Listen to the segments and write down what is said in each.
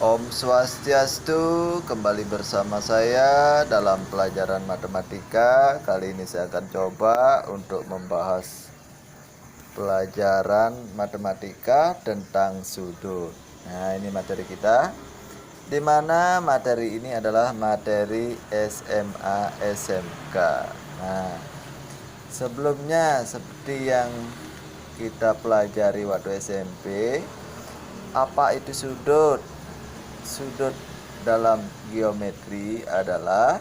Om Swastiastu, kembali bersama saya dalam pelajaran matematika. Kali ini saya akan coba untuk membahas pelajaran matematika tentang sudut. Nah, ini materi kita, di mana materi ini adalah materi SMA SMK. Nah, sebelumnya seperti yang kita pelajari waktu SMP, apa itu sudut? Sudut dalam geometri adalah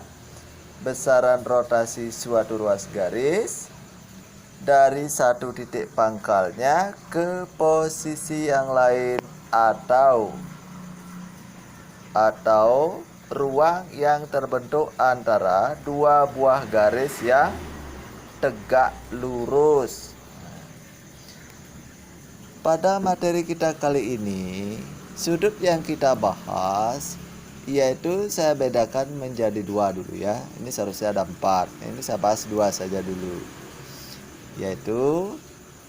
besaran rotasi suatu ruas garis dari satu titik pangkalnya ke posisi yang lain atau ruang yang terbentuk antara dua buah garis yang tegak lurus. Pada materi kita kali ini, sudut yang kita bahas yaitu saya bedakan menjadi dua dulu ya. Ini seharusnya ada 4. Ini saya bahas 2 saja dulu. Yaitu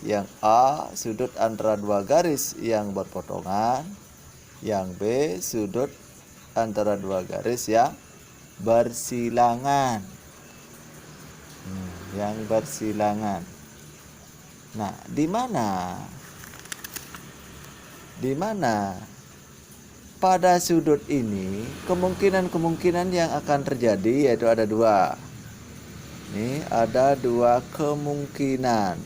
yang A, sudut antara dua garis yang berpotongan. Yang B, sudut antara dua garis yang bersilangan. Yang bersilangan. Nah, di mana pada sudut ini kemungkinan yang akan terjadi yaitu ada 2. Ini ada 2 kemungkinan.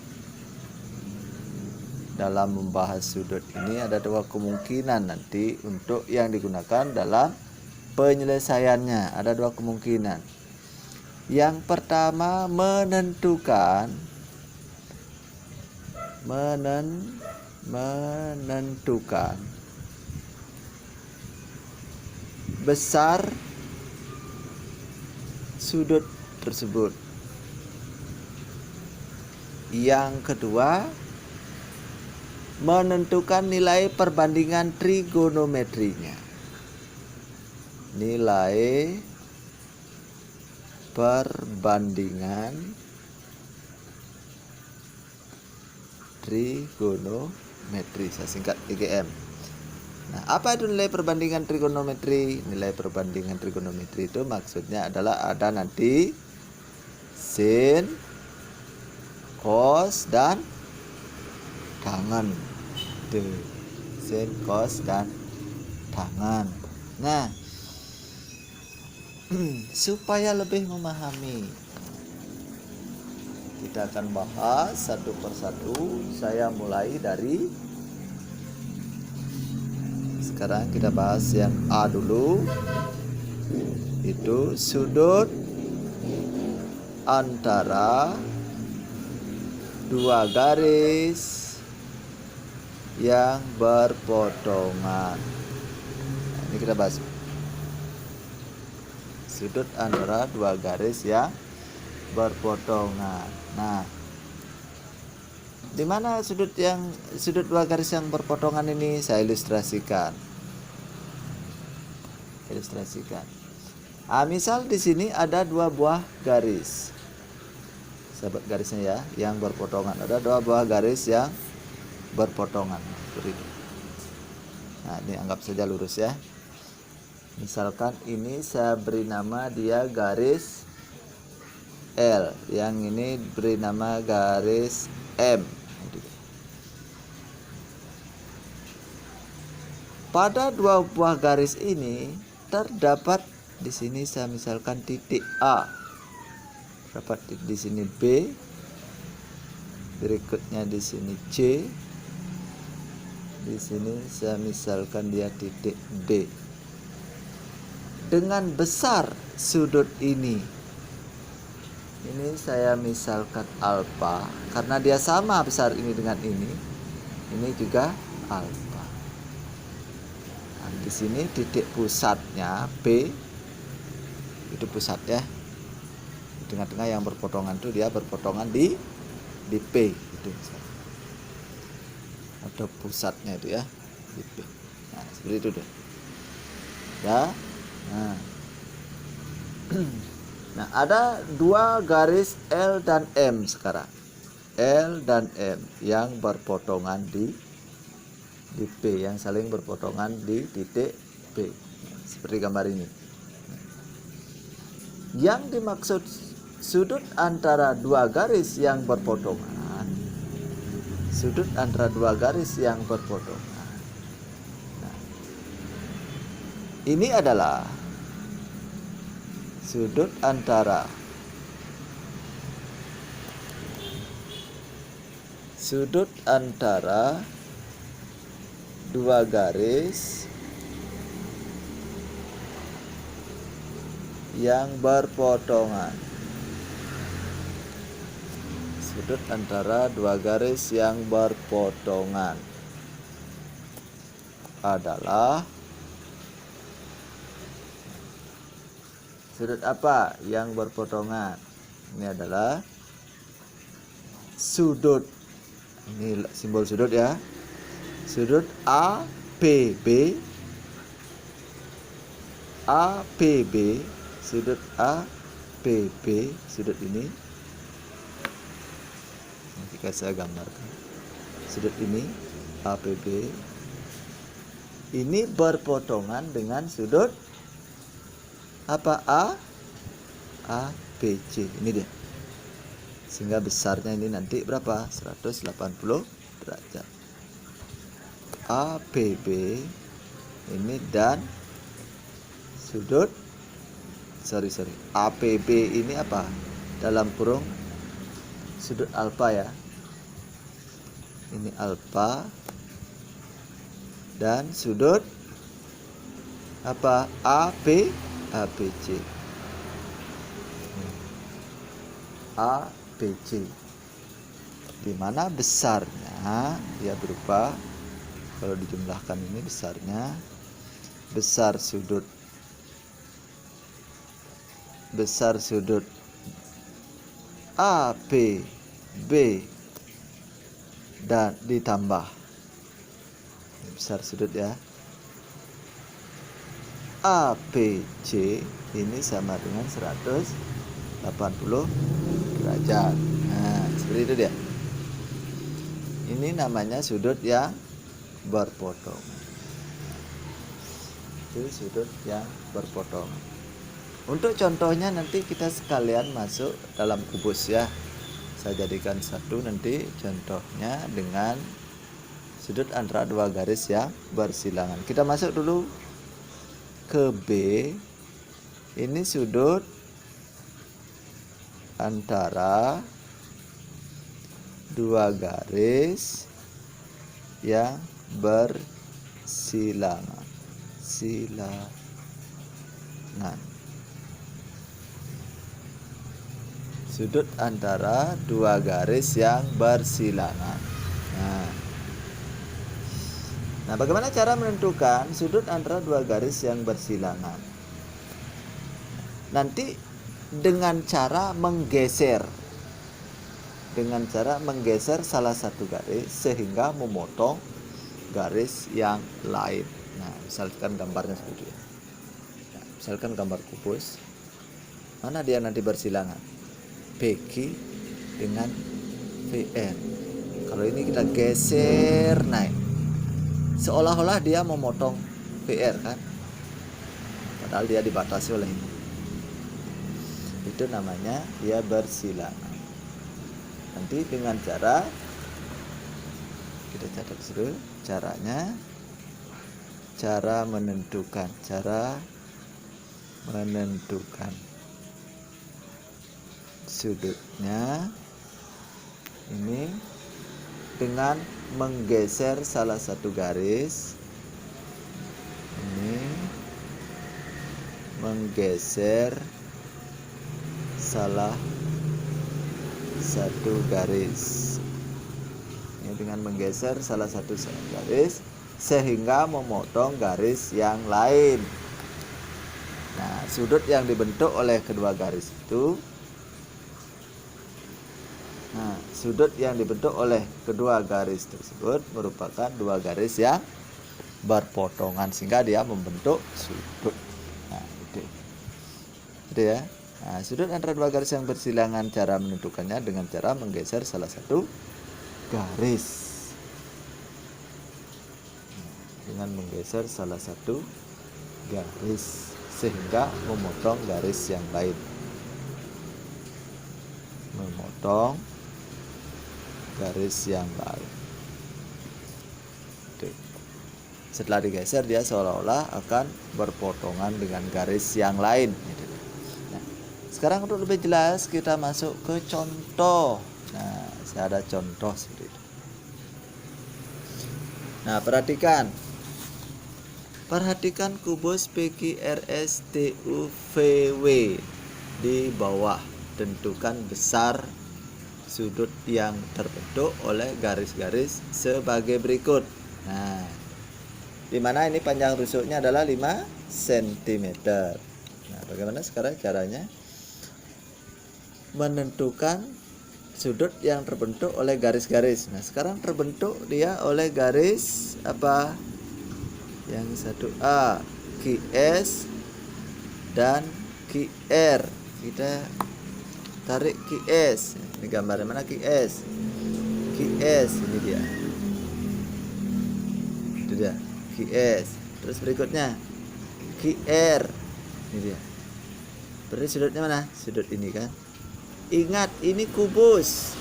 Dalam membahas sudut ini ada 2 kemungkinan nanti untuk yang digunakan dalam penyelesaiannya. Ada 2 kemungkinan. Yang pertama menentukan besar sudut tersebut. Yang kedua, menentukan nilai perbandingan trigonometrinya. Nilai perbandingan trigonometri, saya singkat TGM. Nah, apa itu nilai perbandingan trigonometri? Nilai perbandingan trigonometri itu maksudnya adalah ada nanti sin, cos, dan tangan. Sin, cos, dan tangan. Nah, supaya lebih memahami, kita akan bahas satu persatu. Saya mulai dari sekarang, kita bahas yang A dulu. Itu sudut antara dua garis yang berpotongan. Ini kita bahas sudut antara dua garis yang berpotongan. Nah, di mana sudut dua garis yang berpotongan ini saya ilustrasikan. Misal di sini ada 2 buah garis. Sahabat garisnya ya, yang berpotongan. Ada 2 buah garis yang berpotongan seperti itu. Nah, ini anggap saja lurus ya. Misalkan ini saya beri nama dia garis L, yang ini beri nama garis M. Pada 2 buah garis ini terdapat di sini saya misalkan titik A, dapat di sini B, berikutnya di sini C, di sini saya misalkan dia titik D. Dengan besar sudut ini saya misalkan alfa, karena dia sama besar ini dengan ini juga alfa. Nah, di sini titik pusatnya B, itu pusat ya. Di tengah-tengah yang berpotongan itu dia berpotongan di P itu. Ada pusatnya itu ya, di P. Nah, seperti itu deh. Ya. Nah. Nah, ada 2 garis L dan M sekarang. L dan M yang berpotongan di P, yang saling berpotongan di titik B. Seperti gambar ini. Yang dimaksud sudut antara dua garis yang berpotongan. Sudut antara dua garis yang berpotongan. Nah, ini adalah sudut antara dua garis yang berpotongan. Sudut antara dua garis yang berpotongan adalah sudut apa yang berpotongan? Ini adalah sudut. Ini simbol sudut ya. Sudut APB. Sudut APB, sudut ini. Jika saya gambarkan sudut ini APB ini berpotongan dengan sudut apa ABC. Ini dia. Sehingga besarnya ini nanti berapa? 180 derajat. APB ini dan sudut APB ini apa? Dalam kurung sudut alfa ya. Ini alfa dan sudut apa? ABC. ABC. Di mana besarnya dia berupa, kalau dijumlahkan ini besarnya, besar sudut APB dan ditambah besar sudut ya APC ini sama dengan 180 derajat. Nah, seperti itu dia. Ini namanya sudut yang berpotongan. Itu sudut yang berpotongan. Untuk contohnya nanti kita sekalian masuk dalam kubus ya. Saya jadikan satu nanti contohnya dengan sudut antara dua garis yang bersilangan. Kita masuk dulu ke B. Ini sudut antara dua garis yang bersilangan. Sudut antara dua garis yang bersilangan. Nah, bagaimana cara menentukan sudut antara dua garis yang bersilangan? Nanti dengan cara menggeser salah satu garis sehingga memotong garis yang lain. Nah, misalkan gambarnya seperti ini. Nah, misalkan gambar kubus, mana dia nanti bersilangan? PQ dengan VN. Kalau ini kita geser naik, seolah-olah dia memotong VR kan, padahal dia dibatasi oleh ini. Itu namanya dia bersilangan. Nanti dengan cara kita catat dulu caranya, cara menentukan sudutnya ini dengan menggeser salah satu garis. Ini menggeser salah satu garis. Ini dengan menggeser salah satu garis sehingga memotong garis yang lain. Nah, sudut yang dibentuk oleh kedua garis itu, sudut yang dibentuk oleh kedua garis tersebut merupakan dua garis yang berpotongan sehingga dia membentuk sudut. Nah, itu ya. Nah, sudut antara dua garis yang bersilangan, cara menentukannya dengan cara menggeser salah satu garis. Dengan menggeser salah satu garis sehingga memotong garis yang lain. Memotong garis yang lain. Oke. Setelah digeser dia seolah-olah akan berpotongan dengan garis yang lain. Nah, sekarang untuk lebih jelas kita masuk ke contoh. Nah, saya ada contoh seperti itu. Nah, perhatikan kubus PQRSTUVW di bawah. Tentukan besar sudut yang terbentuk oleh garis-garis sebagai berikut. Nah, dimana ini panjang rusuknya adalah 5 cm. Nah, bagaimana sekarang caranya menentukan sudut yang terbentuk oleh garis-garis? Nah, sekarang terbentuk dia oleh garis apa? Yang satu A, QS dan QR. Kita tarik QS. Ini gambarnya mana QS? QS ini dia. Itu dia, QS. Terus berikutnya QR. Ini dia. Berarti sudutnya mana? Sudut ini kan. Ingat, ini kubus.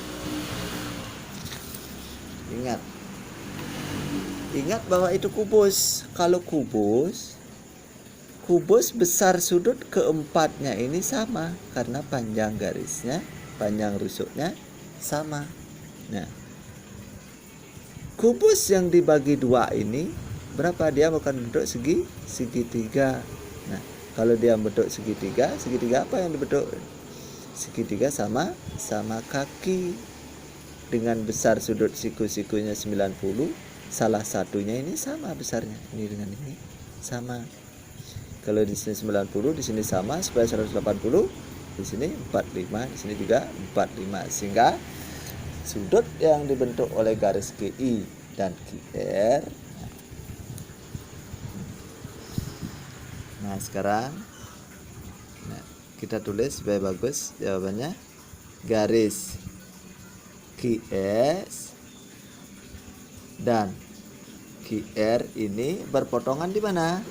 Ingat bahwa itu kubus. Kalau kubus besar sudut keempatnya ini sama karena panjang garisnya, panjang rusuknya sama. Nah, kubus yang dibagi dua ini berapa? Dia akan bentuk segitiga. Nah, kalau dia bentuk segitiga apa yang dibentuk? Segitiga sama kaki. Dengan besar sudut siku-sikunya 90. Salah satunya ini sama besarnya, ini dengan ini sama. Kalau di sini 90, di sini sama supaya 180, di sini 45, di sini juga 45, sehingga sudut yang dibentuk oleh garis QI dan QR. Nah, sekarang kita tulis supaya bagus jawabannya. Garis QS dan QR ini berpotongan di mana?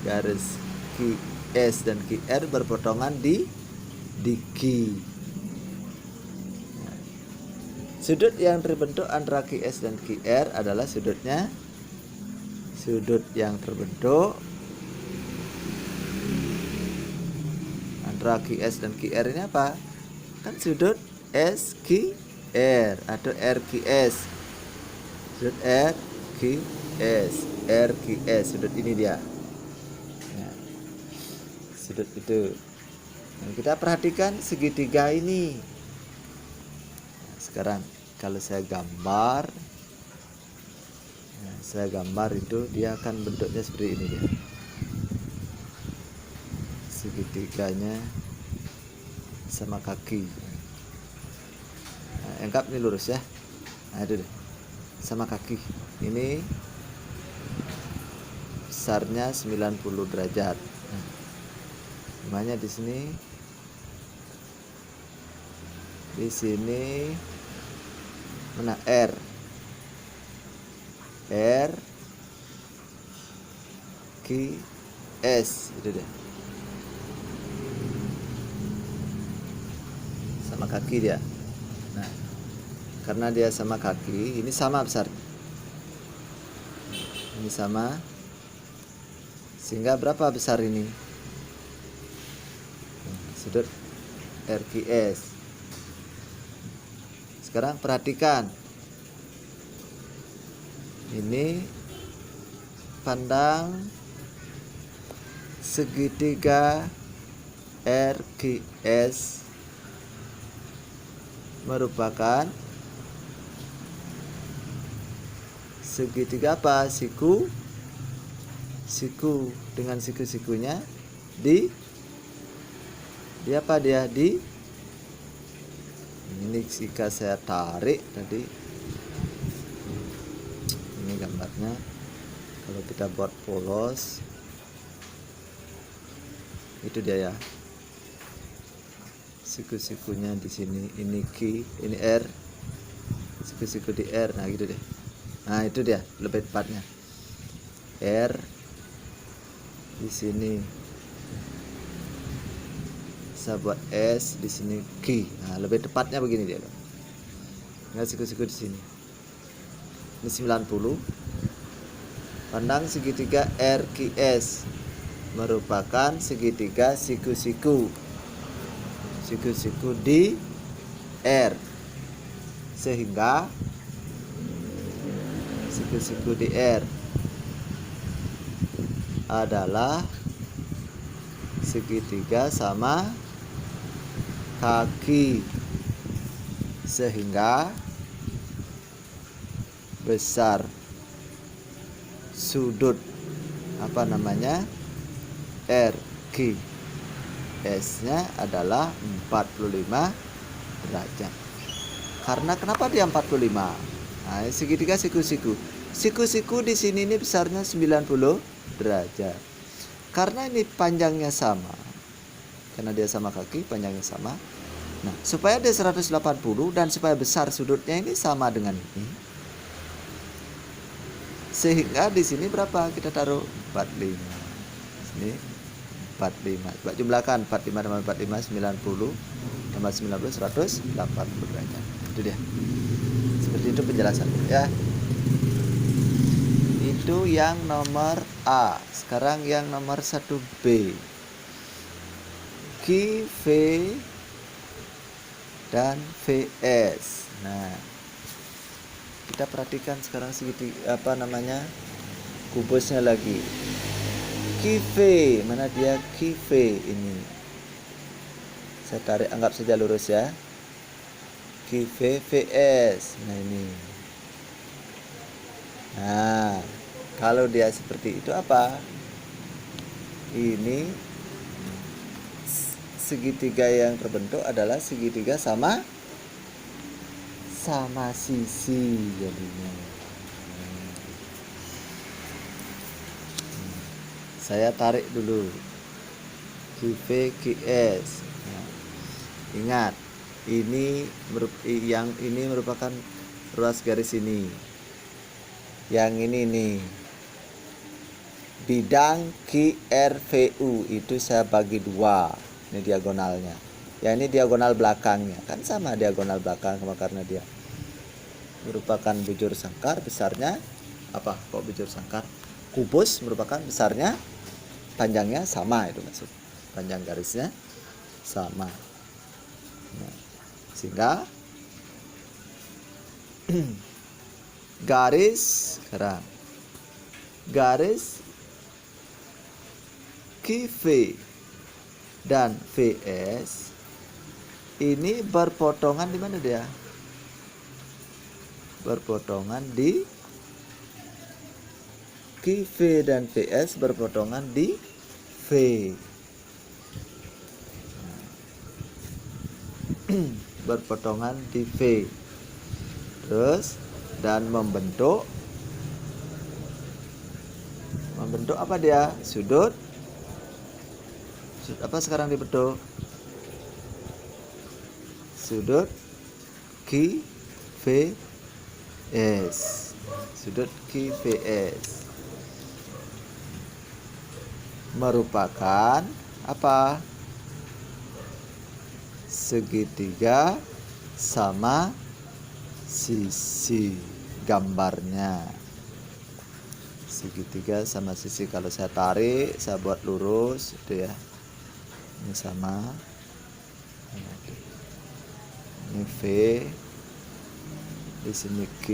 Garis QS dan QR berpotongan di Q. Nah, sudut yang terbentuk antara QS dan QR adalah sudut yang terbentuk antara QS dan QR ini apa? Kan sudut SQR atau RQS. Sudut RQS, sudut ini dia. Nah, sudut itu. Nah, kita perhatikan segitiga ini. Nah, sekarang kalau saya gambar, itu dia akan bentuknya seperti ini dia. Segitiganya sama kaki. Nah, anggap ini lurus ya. Nah, itu deh. Sama kaki. Ini besarnya 90 derajat. Nah, namanya di sini mana R Q S itu deh. Sama kaki dia. Nah, karena dia sama kaki, ini sama besar. Ini sama. Sehingga berapa besar ini? Sudut RQS. Sekarang perhatikan. Ini pandang segitiga RQS merupakan segitiga apa? Siku dengan siku-sikunya di apa dia? Di ini jika saya tarik tadi, ini gambarnya. Kalau kita buat polos, itu dia ya. Siku-sikunya di sini, ini Q, ini R, siku-siku di R. Nah, gitu deh. Nah, itu dia lebih tepatnya. R, di sini saya buat S, di sini Q. Nah, lebih tepatnya begini dia. Nggak siku-siku di sini. Ini 90. Pandang segitiga RQS merupakan segitiga siku-siku. Siku-siku di R. Sehingga siku-siku di R adalah segitiga sama kaki, sehingga besar sudut RQS nya adalah 45 derajat. Karena kenapa dia 45? Nah, segitiga siku-siku. Siku-siku di sini ini besarnya 90 derajat. Karena ini panjangnya sama. Karena dia sama kaki, panjangnya sama. Nah, supaya dia 180 dan supaya besar sudutnya ini sama dengan ini. Sehingga di sini berapa? Kita taruh 45. Sini 45. Coba jumlahkan 45 tambah 45 90 tambah 90 180 derajat. Itu dia. Seperti itu penjelasannya ya. Itu yang nomor A. Sekarang yang nomor 1B. Q, V dan VS. Nah, kita perhatikan sekarang segitiga kubusnya lagi. QV, mana dia QV ini? Saya tarik, anggap saja lurus ya. QV VS. Nah, ini. Nah, kalau dia seperti itu apa? Ini segitiga yang terbentuk adalah segitiga sama sisi jadinya. Saya tarik dulu QV QS. Nah, ingat, yang ini merupakan ruas garis ini. Yang ini nih, bidang QRVU itu saya bagi dua. Ini diagonalnya. Ya, ini diagonal belakangnya. Kan sama diagonal belakang, karena dia merupakan bujur sangkar, besarnya apa? Kok bujur sangkar? Kubus merupakan besarnya, panjangnya sama, itu maksud. Panjang garisnya sama. Nah, sehingga garis QV dan VS ini berpotongan di mana dia? Berpotongan di QV dan VS berpotongan di V. Berpotongan di V. Terus dan membentuk apa dia? Sudut apa sekarang dibentuk? Sudut QVS. Sudut QVS merupakan apa? Segitiga sama sisi. Gambarnya segitiga sama sisi. Kalau saya tarik, saya buat lurus itu ya. Ini sama. Ini V. Di sini Q.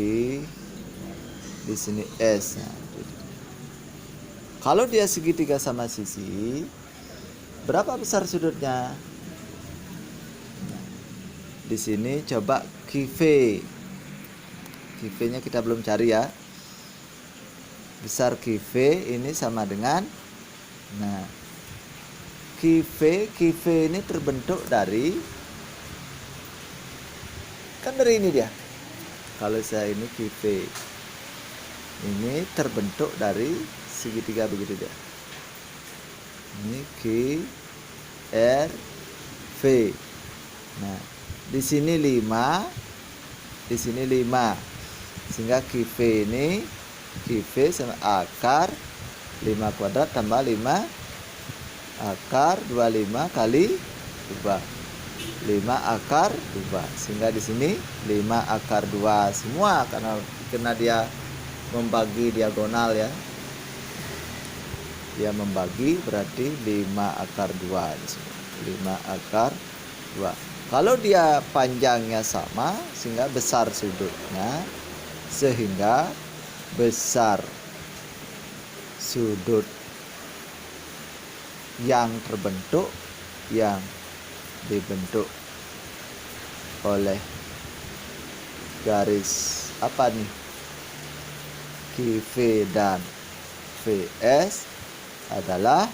Di sini S. Nah, kalau dia segitiga sama sisi, berapa besar sudutnya? Di sini coba QV. QV-nya kita belum cari ya. Besar QV ini sama dengan, nah, QV ini terbentuk dari, kan dari ini dia. Kalau saya ini QV ini terbentuk dari segitiga begitu dia. Ini Q R V. Nah, di sini 5, di sini 5. Sehingga QV ini, QV sama akar 5 kuadrat tambah 5 akar 25 kali 2. 5 akar 2. Sehingga di sini 5 akar 2 semua karena dia membagi diagonal ya. Dia membagi berarti 5 akar 2 di sini. 5 akar 2. Kalau dia panjangnya sama sehingga besar sudutnya, sehingga besar sudut yang terbentuk yang dibentuk oleh garis apa nih? QV dan VS adalah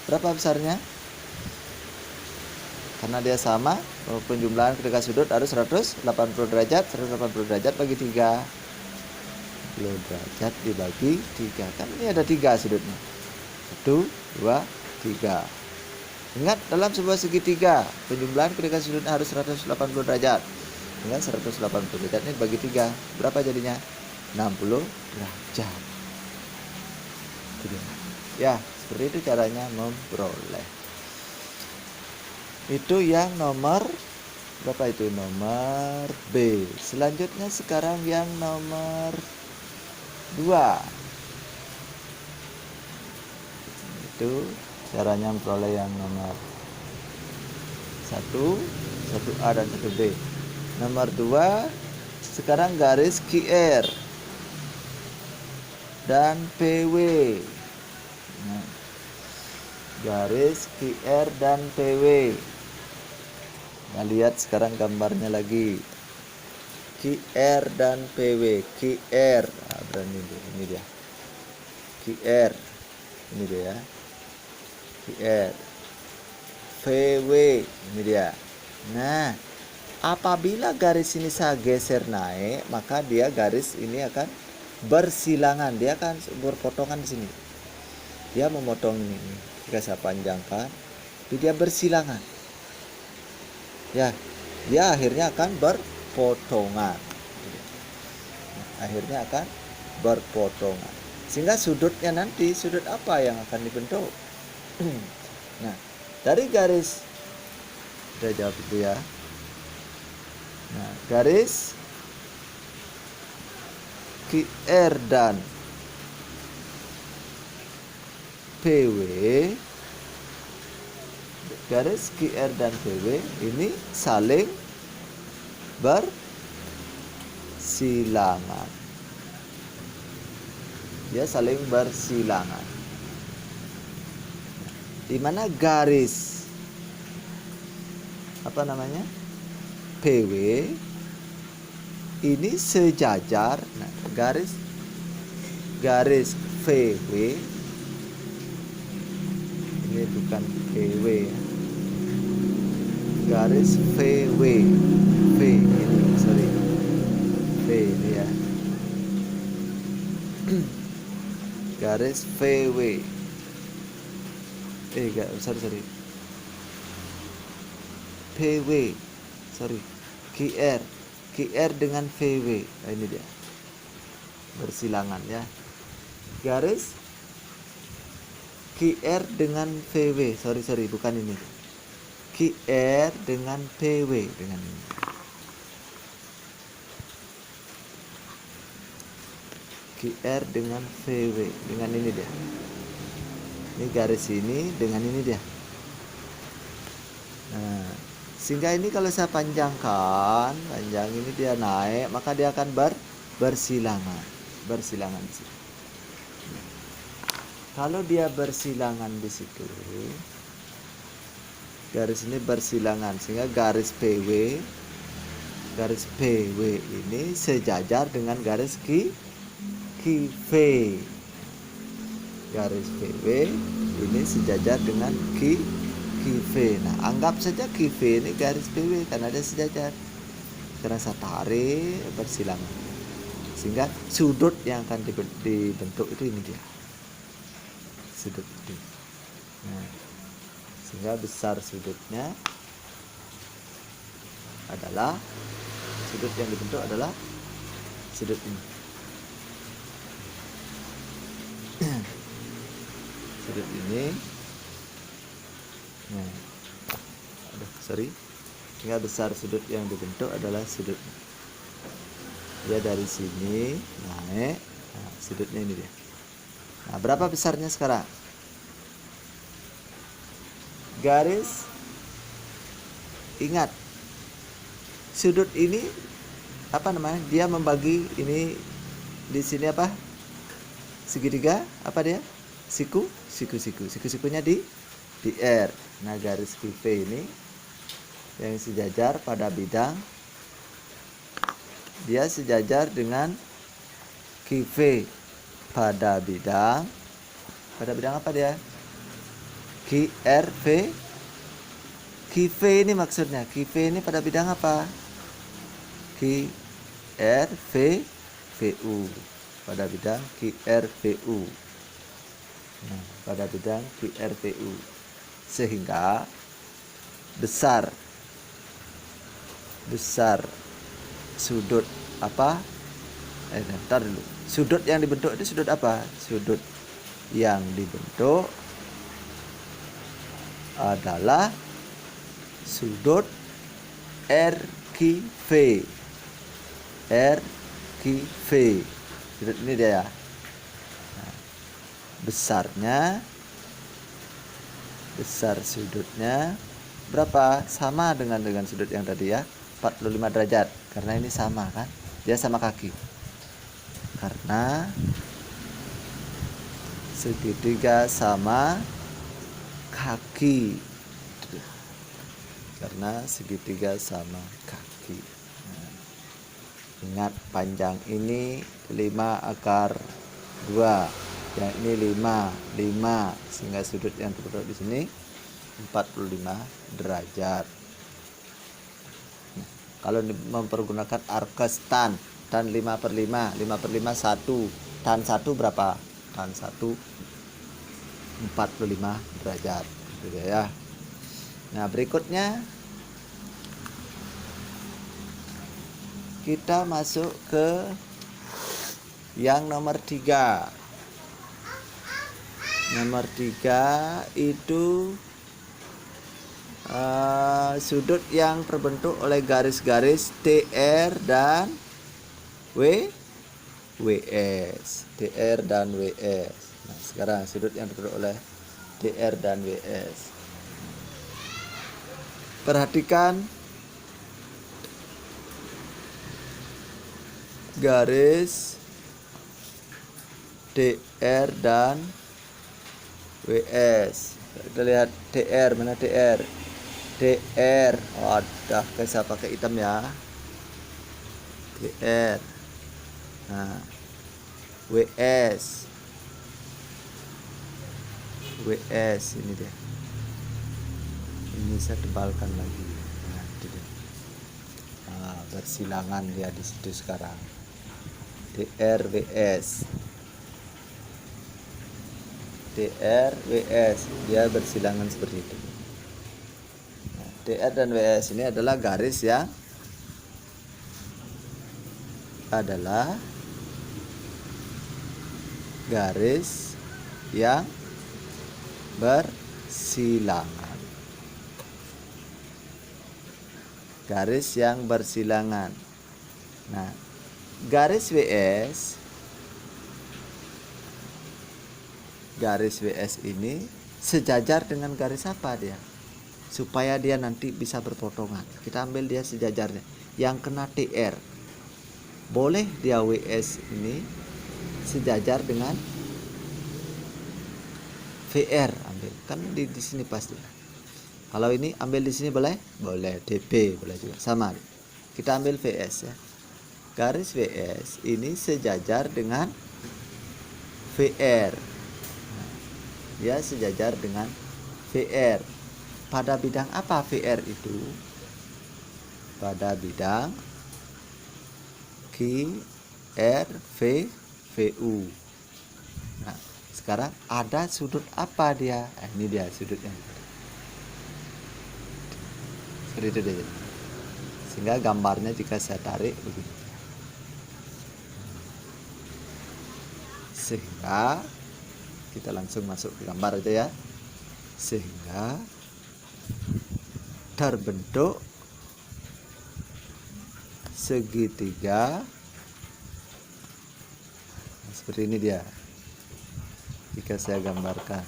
berapa besarnya? Karena dia sama, penjumlahan ketika sudut harus 180 derajat. 180 derajat bagi 3. 10 derajat dibagi 3. Kan ini ada 3 sudutnya. 1, 2, 3. Ingat, dalam sebuah segitiga, penjumlahan ketika sudutnya harus 180 derajat. Dengan 180 derajat ini bagi 3. Berapa jadinya? 60 derajat. Ya, seperti itu caranya memperoleh. Itu yang nomor berapa itu? Nomor B. Selanjutnya sekarang yang nomor 2. Itu caranya memperoleh yang nomor 1A dan 1B. Nomor 2, sekarang garis QR dan PW. Nah, garis QR dan PW. Nah, lihat sekarang gambarnya lagi. QR dan PW. QR, nah, berani ini dia. QR, ini dia ya. QR. VW, ini dia. Nah, apabila garis ini saya geser naik, maka dia garis ini akan bersilangan. Dia akan berpotongan di sini. Dia memotong ini. Jika saya panjangkan, dia bersilangan. Ya, dia akhirnya akan berpotongan. Akhirnya akan berpotongan. Sehingga sudutnya nanti, sudut apa yang akan dibentuk? Nah, dari garis, udah jawab itu ya. Nah, garis QR dan PW, garis QR dan PW ini saling bersilangan. Dia saling bersilangan. Di mana garis apa namanya? PW ini sejajar. Nah, garis VW ini bukan PW ya. Garis VW, V ini, sorry, V ini ya. Garis VW. Sorry. PW, sorry. QR dengan VW. Nah, ini dia. Bersilangan ya. Garis QR dengan VW. Sorry, bukan ini. QR dengan PW dengan ini. QR dengan VW dengan ini dia. Ini garis ini dengan ini dia. Nah, sehingga ini kalau saya panjang ini dia naik, maka dia akan bersilangan di situ. Kalau dia bersilangan di situ, garis ini bersilangan sehingga garis PW ini sejajar dengan garis QV. Garis PW ini sejajar dengan QV. Nah, anggap saja QV ini garis PW karena dia sejajar. Karena saya tarik bersilangan, sehingga sudut yang akan dibentuk itu ini dia. Sudut itu. Nah, sehingga besar sudutnya adalah, sudut yang dibentuk adalah sudut ini. sudut ini. Nah, sorry, sehingga besar sudut yang dibentuk adalah sudut. Dia dari sini naik, nah, sudutnya ini dia. Nah, berapa besarnya sekarang? Garis, ingat, sudut ini apa namanya? Dia membagi ini di sini apa? Segitiga, apa dia? Siku-sikunya di R. Nah, garis QV ini yang sejajar pada bidang, dia sejajar dengan QV pada bidang apa dia? QRV. QV ini maksudnya, QV ini pada bidang apa? QRV VU, pada bidang QRVU. Nah, pada bidang QRVU, sehingga besar sudut apa? Bentar dulu. Sudut yang dibentuk itu sudut apa? Sudut yang dibentuk adalah sudut RQV. RQV. Sudut ini dia ya. Nah, besar sudutnya berapa? Sama dengan sudut yang tadi ya, 45 derajat. Karena ini sama kan? Dia sama kaki. Karena segitiga sama kaki. Karena segitiga sama kaki. Nah, ingat, panjang ini 5/2. Yang ini 5, sehingga sudut yang terbentuk di sini 45 derajat. Nah, kalau mempergunakan arcus tan 5/5, 5/5 1, tan 1 berapa? Tan 1 45 derajat, gitu ya. Nah, berikutnya kita masuk ke yang nomor 3. Nomor 3 itu sudut yang terbentuk oleh garis-garis TR dan WS. TR dan WS. Nah, sekarang sudut yang terbentuk oleh TR dan WS. Perhatikan garis TR dan WS. Kita lihat TR, mana TR? TR, ada saya pakai hitam ya. TR. Nah, WS ini dia. Ini saya tebalkan lagi. Nah, itu dia. Nah, bersilangan dia di situ sekarang. TR WS. TR WS, dia bersilangan seperti itu. Nah, TR dan WS ini adalah garis yang bersilangan. Garis yang bersilangan. Nah, garis WS ini sejajar dengan garis apa dia? Supaya dia nanti bisa berpotongan. Kita ambil dia sejajarnya. Yang kena TR. Boleh dia WS ini sejajar dengan VR, ambil. Kan di sini pasti. Kalau ini ambil di sini boleh? Boleh. DP boleh juga. Sama. Kita ambil VS ya. Garis WS ini sejajar dengan VR. Dia sejajar dengan VR. Pada bidang apa VR itu? Pada bidang QRVVU. Nah, sekarang ada sudut apa dia? Ini dia sudutnya. Seperti itu dia. Sehingga gambarnya jika saya tarik begini. Sehingga kita langsung masuk ke gambar aja ya. Sehingga terbentuk segitiga seperti ini dia jika saya gambarkan.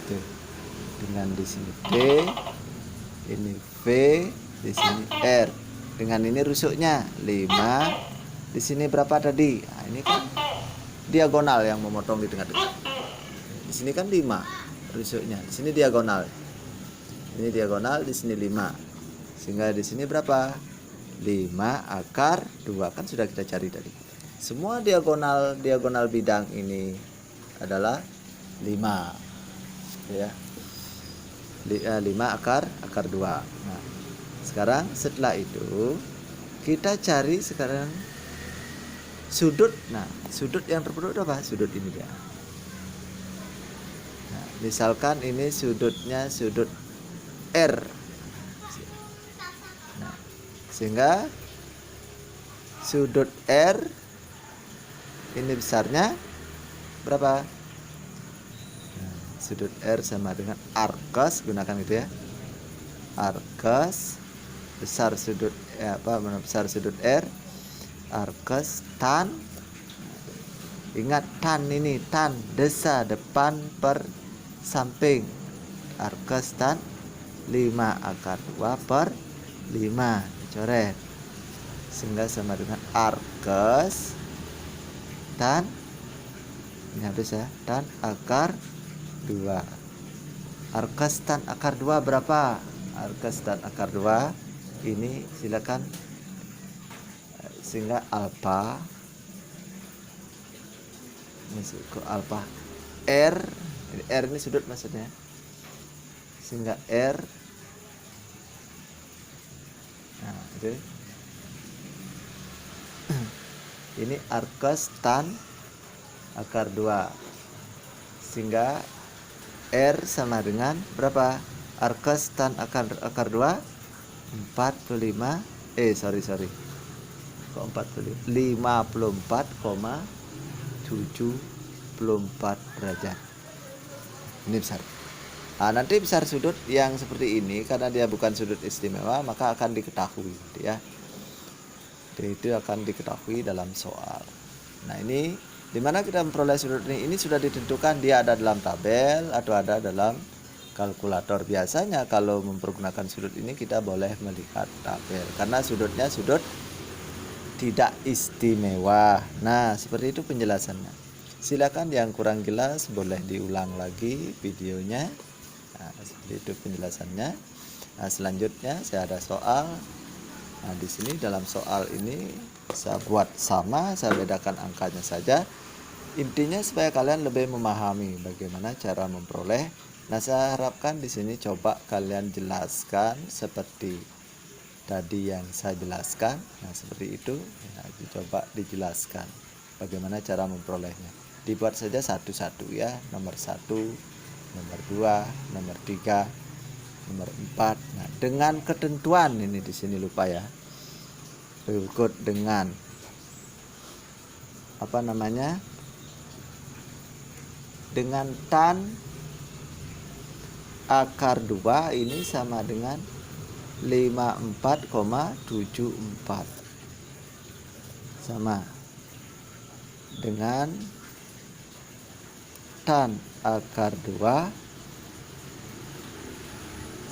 Tuh. Dengan di sini D, ini V, di sini R. Dengan ini rusuknya 5. Di sini berapa tadi? Nah, ini kan diagonal yang memotong di tengah-tengah. Di sini kan 5 rusuknya. Di sini diagonal. Ini diagonal, di sini 5. Sehingga di sini berapa? 5 akar 2, kan sudah kita cari tadi. Semua diagonal bidang ini adalah 5 ya. 5 akar 2. Nah, sekarang setelah itu kita cari sekarang sudut. Nah, sudut yang terbentuk apa? Sudut ini dia. Nah, misalkan ini sudutnya sudut R. Nah, sehingga sudut R ini besarnya berapa? Nah, sudut R sama dengan arkos, gunakan itu ya. Arkos besar sudut besar sudut R, arkos tan. Ingat tan ini, tan desa depan per samping. Arkos tan 5 akar 2 per 5, coret. Sehingga sama dengan arkos tan, ini habis ya, tan akar 2. Arkos tan akar 2 berapa? Arkos tan akar 2 ini silakan, sehingga alfa masuk ke alfa R. R ini sudut maksudnya, sehingga R. Nah, itu ini arkos tan akar 2, sehingga R sama dengan berapa? Arkos tan akar 2 45, kok 45, 54,74 derajat. Ini besar. Nah, nanti besar sudut yang seperti ini karena dia bukan sudut istimewa, maka akan diketahui ya. Itu akan diketahui dalam soal. Nah, ini dimana kita memperoleh sudut ini sudah ditentukan, dia ada dalam tabel atau ada dalam kalkulator. Biasanya kalau mempergunakan sudut ini kita boleh melihat tabel karena sudutnya sudut tidak istimewa. Nah, seperti itu penjelasannya. Silakan yang kurang jelas boleh diulang lagi videonya. Nah, seperti itu penjelasannya. Nah, selanjutnya saya ada soal. Nah, di sini dalam soal ini saya buat sama, saya bedakan angkanya saja. Intinya supaya kalian lebih memahami bagaimana cara memperoleh. Nah, saya harapkan di sini coba kalian jelaskan seperti tadi yang saya jelaskan. Nah, seperti itu. Nah, coba dijelaskan bagaimana cara memperolehnya. Dibuat saja satu-satu ya. Nomor 1, nomor 2, nomor 3, nomor 4. Nah, dengan ketentuan ini di sini lupa ya. Berikut dengan apa namanya? Dengan tan akar 2 ini sama dengan 54,74. Sama dengan tan akar 2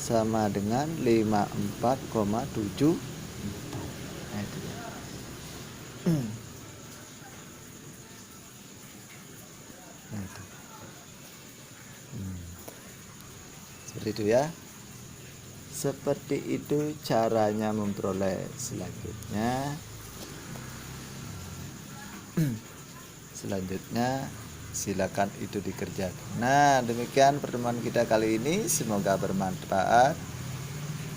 sama dengan 54,74. Nah, itu ya. Nah, itu. Seperti itu ya. Seperti itu caranya memperoleh. Selanjutnya silakan itu dikerjakan. Nah, demikian pertemuan kita kali ini, semoga bermanfaat.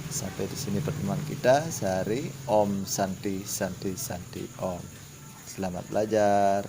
Sampai di sini pertemuan kita sehari. Om Santi Santi Santi Om. Selamat belajar.